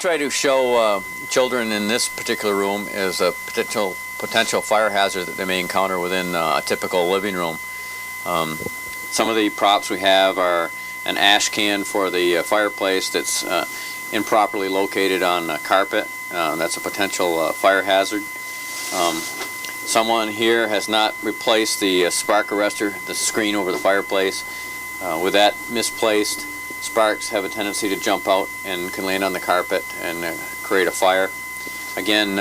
try to show children in this particular room is a potential fire hazard that they may encounter within a typical living room. Some of the props we have are an ash can for the fireplace that's improperly located on carpet. That's a potential fire hazard. Someone here has not replaced the spark arrestor, the screen over the fireplace. With that misplaced, sparks have a tendency to jump out and can land on the carpet and create a fire. Again,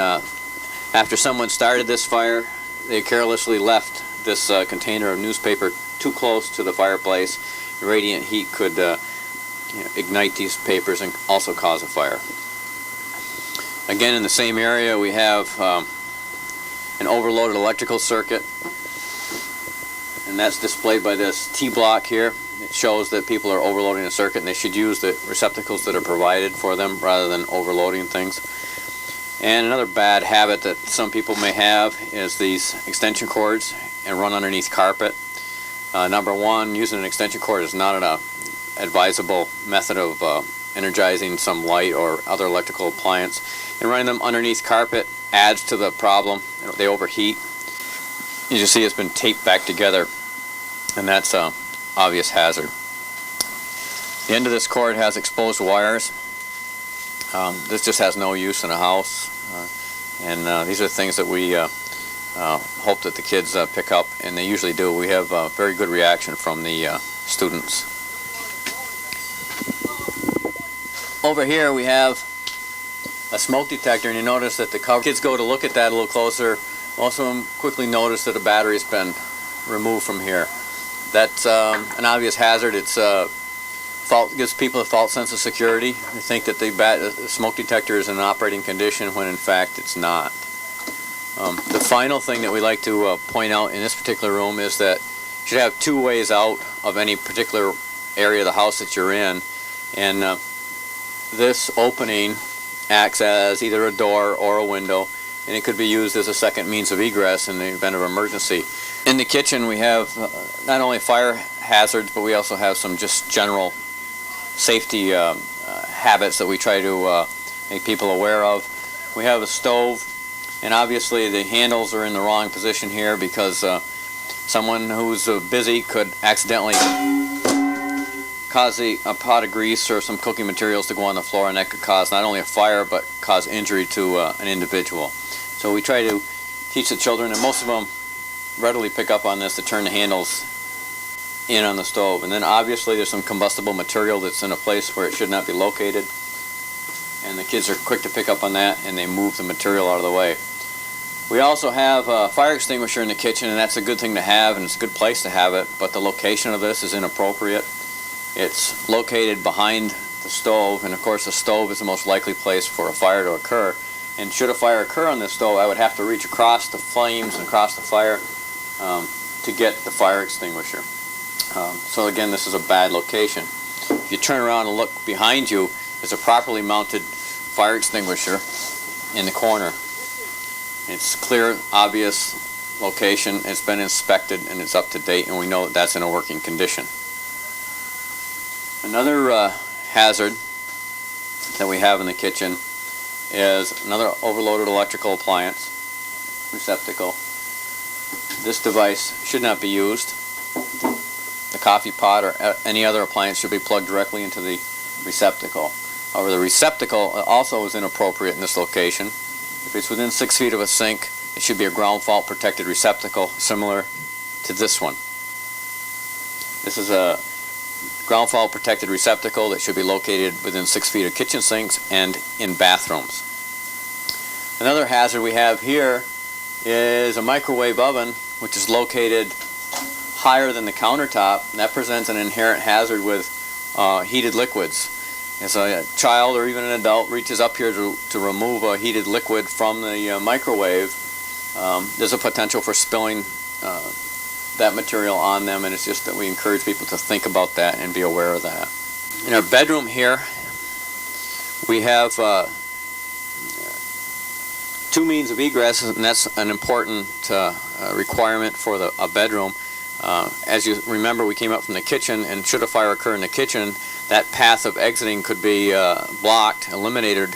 after someone started this fire, they carelessly left this container of newspaper too close to the fireplace. The radiant heat could ignite these papers and also cause a fire. Again, in the same area, we have an overloaded electrical circuit, and that's displayed by this T-block here. It shows that people are overloading a circuit, and they should use the receptacles that are provided for them rather than overloading things. And another bad habit that some people may have is these extension cords and run underneath carpet. Number one, using an extension cord is not an advisable method of energizing some light or other electrical appliance. And running them underneath carpet adds to the problem. They overheat. You can see it's been taped back together, and that's an obvious hazard. The end of this cord has exposed wires. This just has no use in a house, and these are things that we hope that the kids pick up, and they usually do. We have a very good reaction from the students. Over here we have a smoke detector, and you notice that the cover, kids go to look at that a little closer. Most of them quickly notice that a battery's been removed from here. That's an obvious hazard. It's gives people a false sense of security. They think that the smoke detector is in an operating condition when in fact it's not. The final thing that we like to point out in this particular room is that you should have two ways out of any particular area of the house that you're in, and this opening acts as either a door or a window, and it could be used as a second means of egress in the event of emergency. In the kitchen we have not only fire hazards, but we also have some just general safety habits that we try to make people aware of. We have a stove, and obviously the handles are in the wrong position here because someone who's busy could accidentally cause a pot of grease or some cooking materials to go on the floor, and that could cause not only a fire but cause injury to an individual. So we try to teach the children, and most of them readily pick up on this, to turn the handles in on the stove. And then obviously there's some combustible material that's in a place where it should not be located, and the kids are quick to pick up on that, and they move the material out of the way. We also have a fire extinguisher in the kitchen, and that's a good thing to have, and it's a good place to have it, but the location of this is inappropriate. It's located behind the stove, and of course the stove is the most likely place for a fire to occur. And should a fire occur on this stove, I would have to reach across the flames and across the fire to get the fire extinguisher. So again, this is a bad location. If you turn around and look behind you, there's a properly mounted fire extinguisher in the corner. It's clear, obvious location. It's been inspected and it's up to date, and we know that that's in a working condition. Another hazard that we have in the kitchen is another overloaded electrical appliance receptacle. This device should not be used. The coffee pot or any other appliance should be plugged directly into the receptacle. However, the receptacle also is inappropriate in this location. If it's within 6 feet of a sink, it should be a ground fault protected receptacle similar to this one. This is a ground fault protected receptacle that should be located within 6 feet of kitchen sinks and in bathrooms. Another hazard we have here is a microwave oven, which is located higher than the countertop, and that presents an inherent hazard with heated liquids. As a child or even an adult reaches up here to remove a heated liquid from the microwave, there's a potential for spilling that material on them, and it's just that we encourage people to think about that and be aware of that. In our bedroom here, we have two means of egress, and that's an important requirement for a bedroom. As you remember, we came up from the kitchen, and should a fire occur in the kitchen, that path of exiting could be blocked, eliminated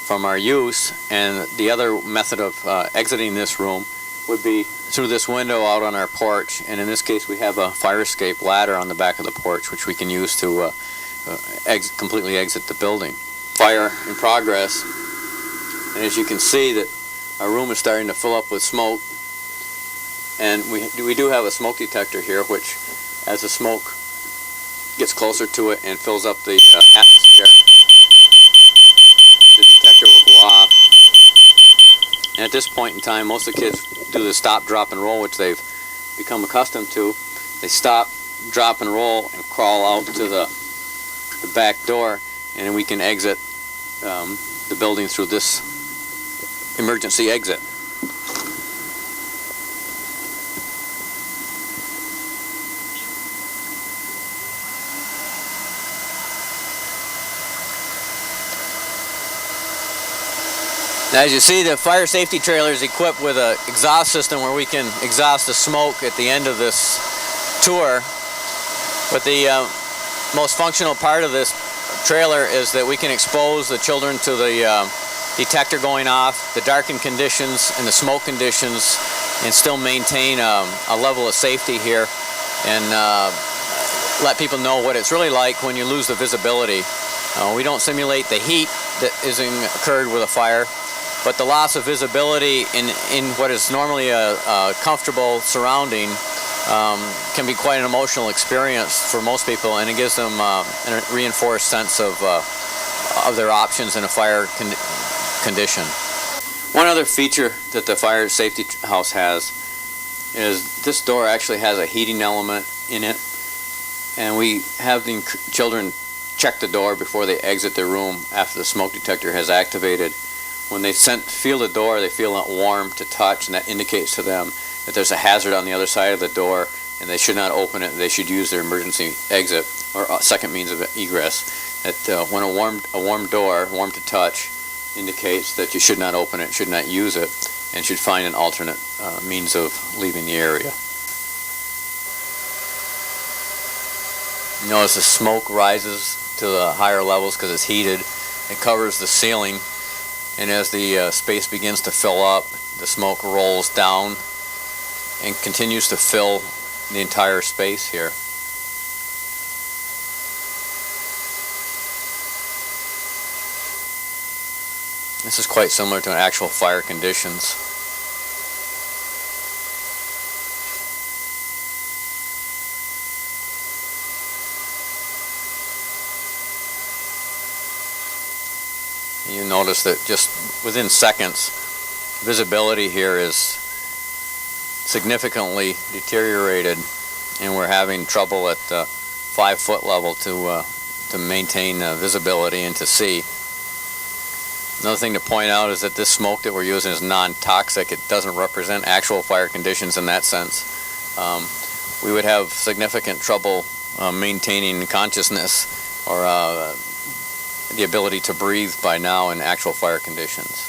from our use. And the other method of exiting this room would be through this window out on our porch. And in this case, we have a fire escape ladder on the back of the porch, which we can use to completely exit the building. Fire in progress, and as you can see that our room is starting to fill up with smoke, and we do have a smoke detector here, which as the smoke gets closer to it and fills up the atmosphere, the detector will go off. And at this point in time, most of the kids do the stop, drop, and roll, which they've become accustomed to. They stop, drop, and roll and crawl out to the back door, and we can exit the building through this emergency exit. Now, as you see, the fire safety trailer is equipped with an exhaust system where we can exhaust the smoke at the end of this tour. But the most functional part of this trailer is that we can expose the children to the detector going off, the darkened conditions and the smoke conditions, and still maintain a level of safety here, and let people know what it's really like when you lose the visibility. We don't simulate the heat that is occurred with a fire, but the loss of visibility in what is normally a comfortable surrounding can be quite an emotional experience for most people, and it gives them a reinforced sense of their options in a fire condition. One other feature that the fire safety house has is this door actually has a heating element in it, and we have the children check the door before they exit their room after the smoke detector has activated. When they feel the door, they feel it warm to touch, and that indicates to them that there's a hazard on the other side of the door, and they should not open it. They should use their emergency exit or second means of egress. That when a warm door, warm to touch, indicates that you should not open it, should not use it, and should find an alternate means of leaving the area. Notice the smoke rises to the higher levels because it's heated. It covers the ceiling, and as the space begins to fill up, the smoke rolls down and continues to fill the entire space here. This is quite similar to actual fire conditions. You notice that just within seconds, visibility here is significantly deteriorated, and we're having trouble at the 5-foot level to maintain visibility and to see. Another thing to point out is that this smoke that we're using is non-toxic. It doesn't represent actual fire conditions in that sense. We would have significant trouble maintaining consciousness or the ability to breathe by now in actual fire conditions.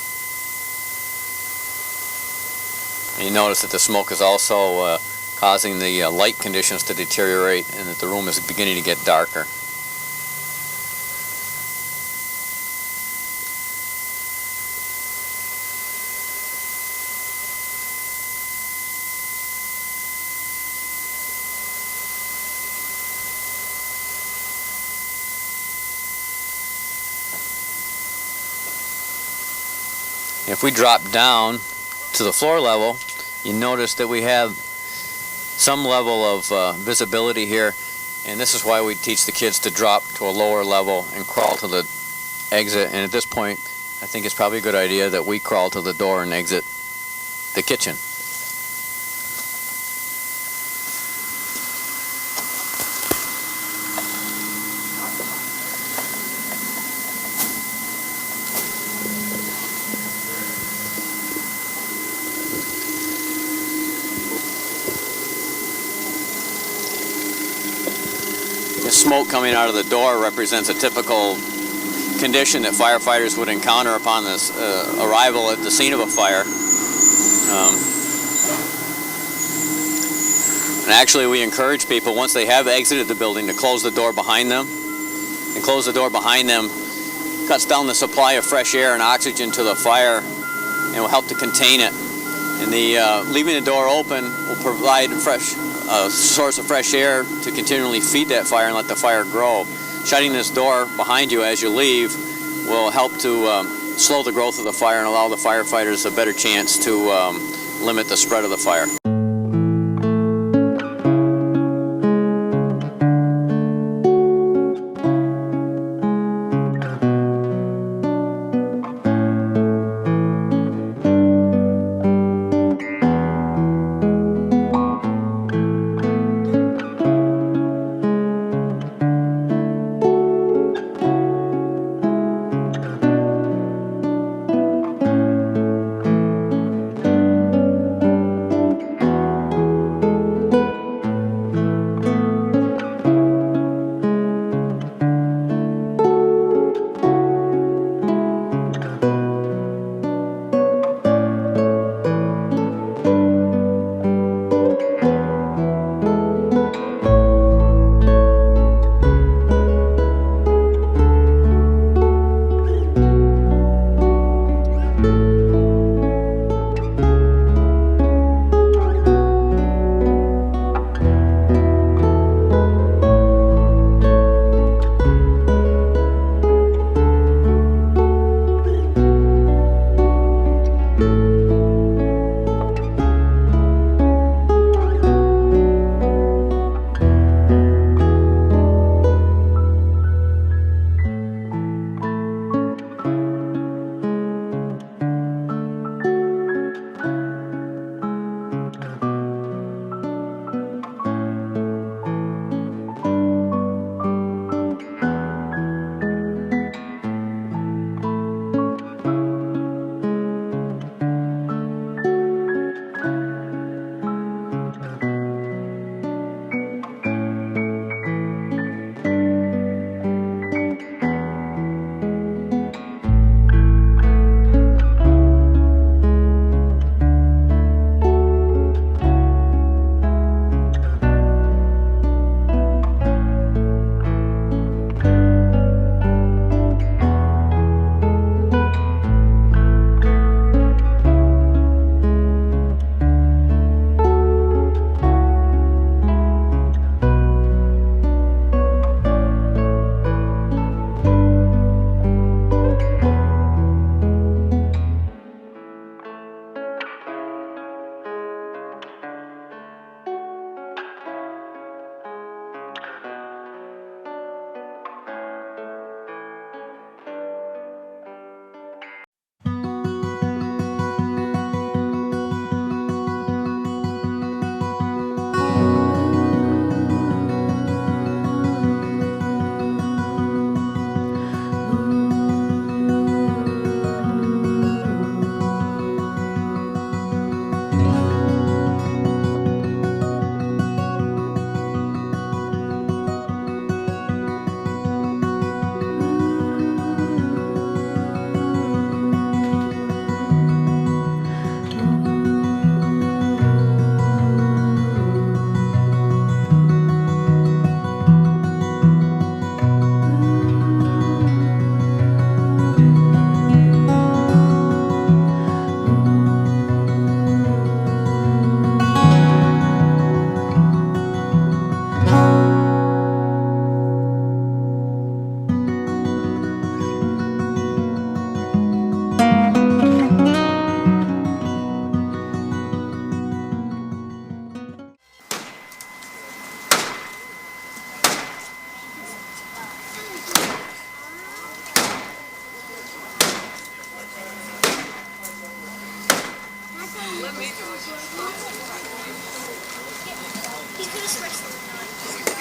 And you notice that the smoke is also causing the light conditions to deteriorate, and that the room is beginning to get darker. If we drop down to the floor level, you notice that we have some level of visibility here, and this is why we teach the kids to drop to a lower level and crawl to the exit. And at this point, I think it's probably a good idea that we crawl to the door and exit the kitchen. The smoke coming out of the door represents a typical condition that firefighters would encounter upon this arrival at the scene of a fire. And actually, we encourage people, once they have exited the building, to close the door behind them. And close the door behind them cuts down the supply of fresh air and oxygen to the fire and will help to contain it. And leaving the door open will provide a source of fresh air to continually feed that fire and let the fire grow. Shutting this door behind you as you leave will help to slow the growth of the fire and allow the firefighters a better chance to limit the spread of the fire.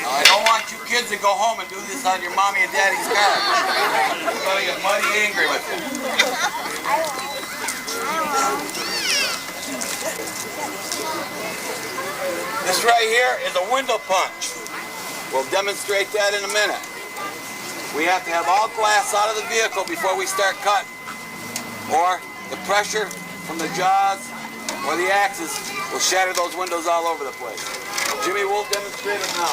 I don't want you kids to go home and do this on your mommy and daddy's car. They're going to get mighty angry with you. This right here is a window punch. We'll demonstrate that in a minute. We have to have all glass out of the vehicle before we start cutting, or the pressure from the jaws or the axes will shatter those windows all over the place. Jimmy will demonstrate it now.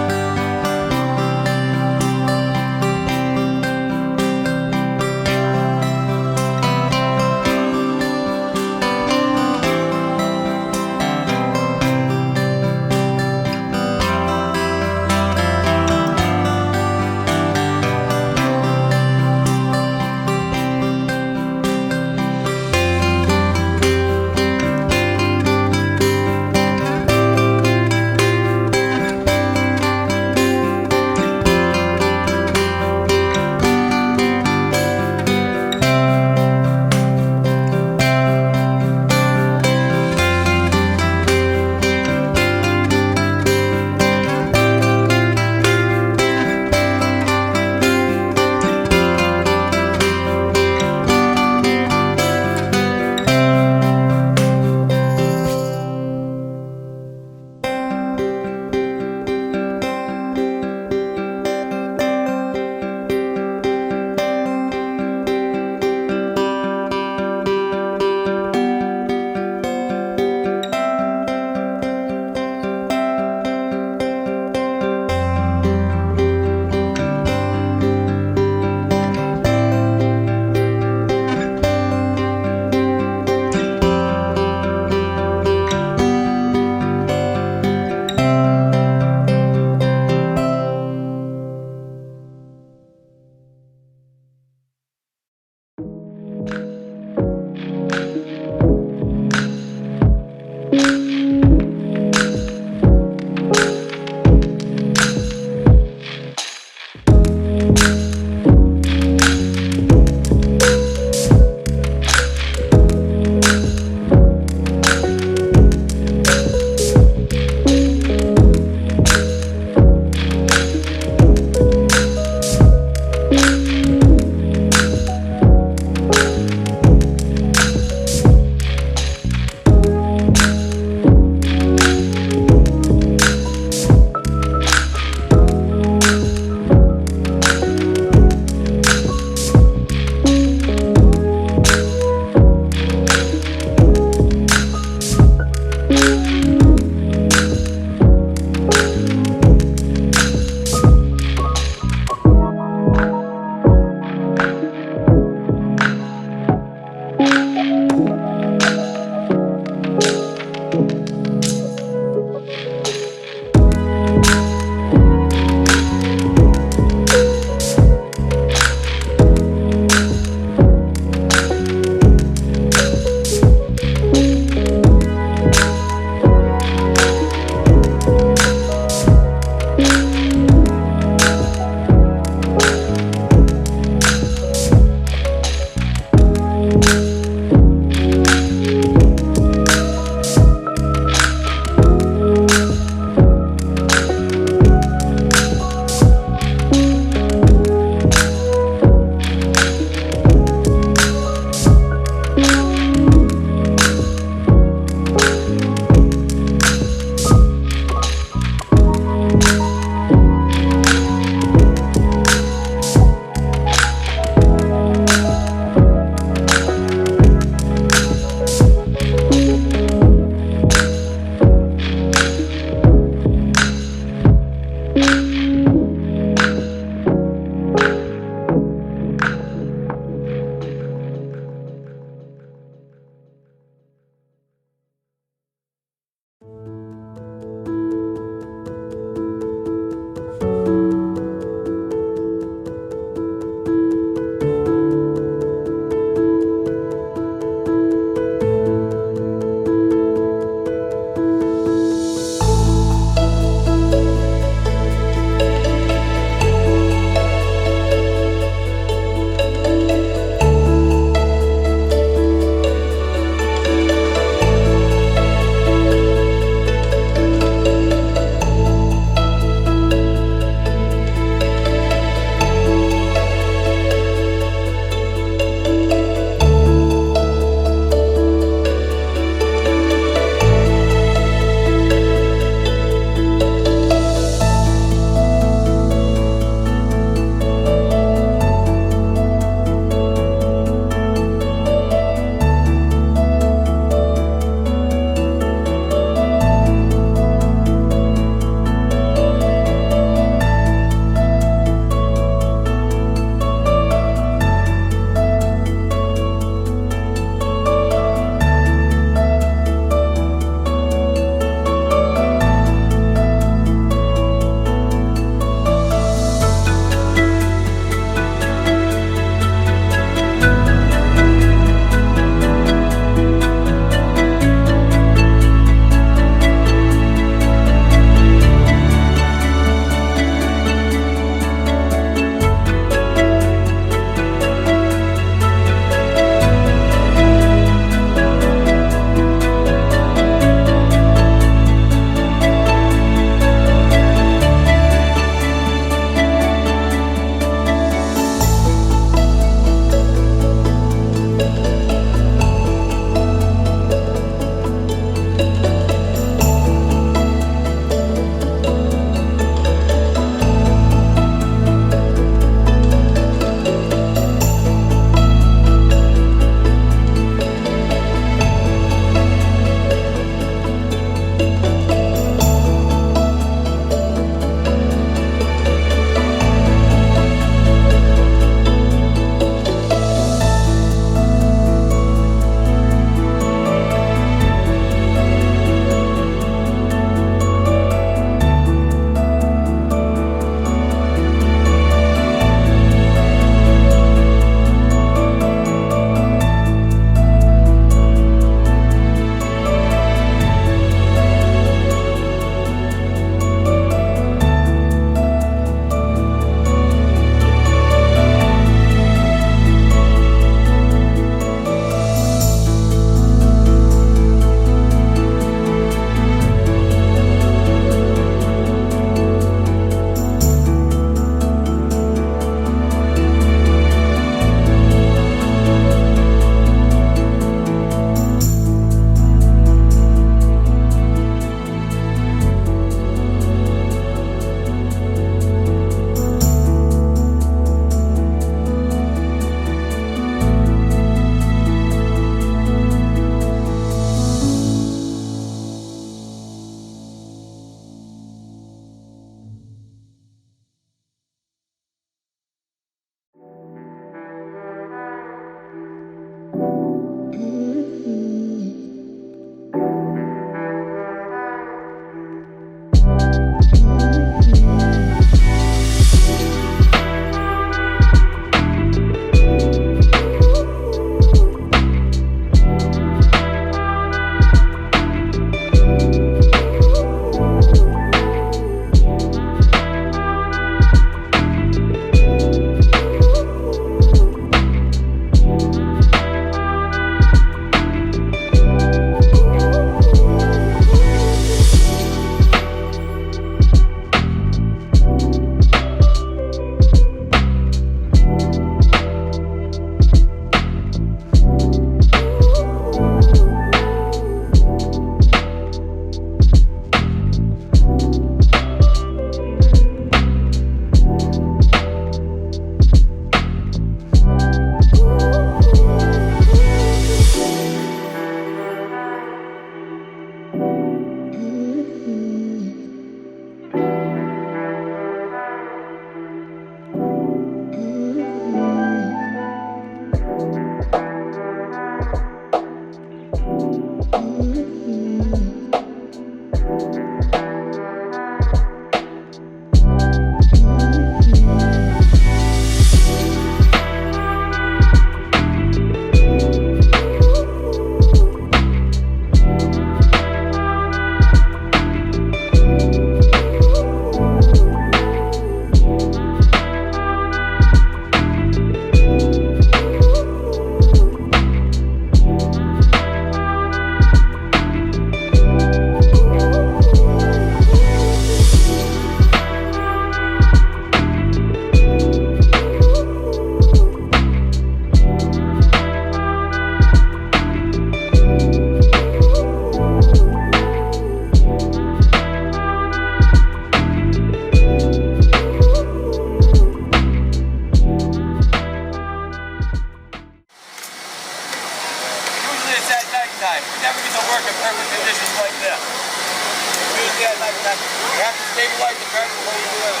in perfect conditions like this. Use that knife. You have to stabilize the cart before you do it.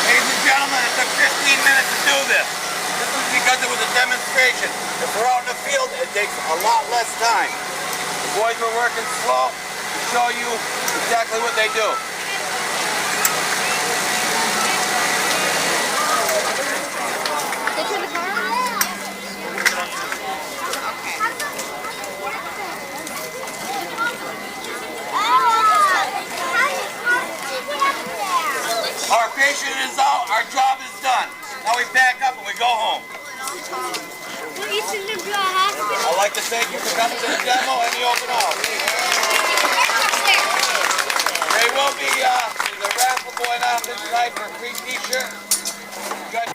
Ladies and gentlemen, it took 15 minutes to do this. This was because it was a demonstration. If we're out in the field, it takes a lot less time. The boys were working slow to show you exactly what they do. They turn the car on? Okay. Our patient is out, our job is done. Now we pack up and we go home. We're eating them to a hospital. I'd like to thank you for coming to the demo and the open house. There will be a raffle going on this night for a free t-shirt.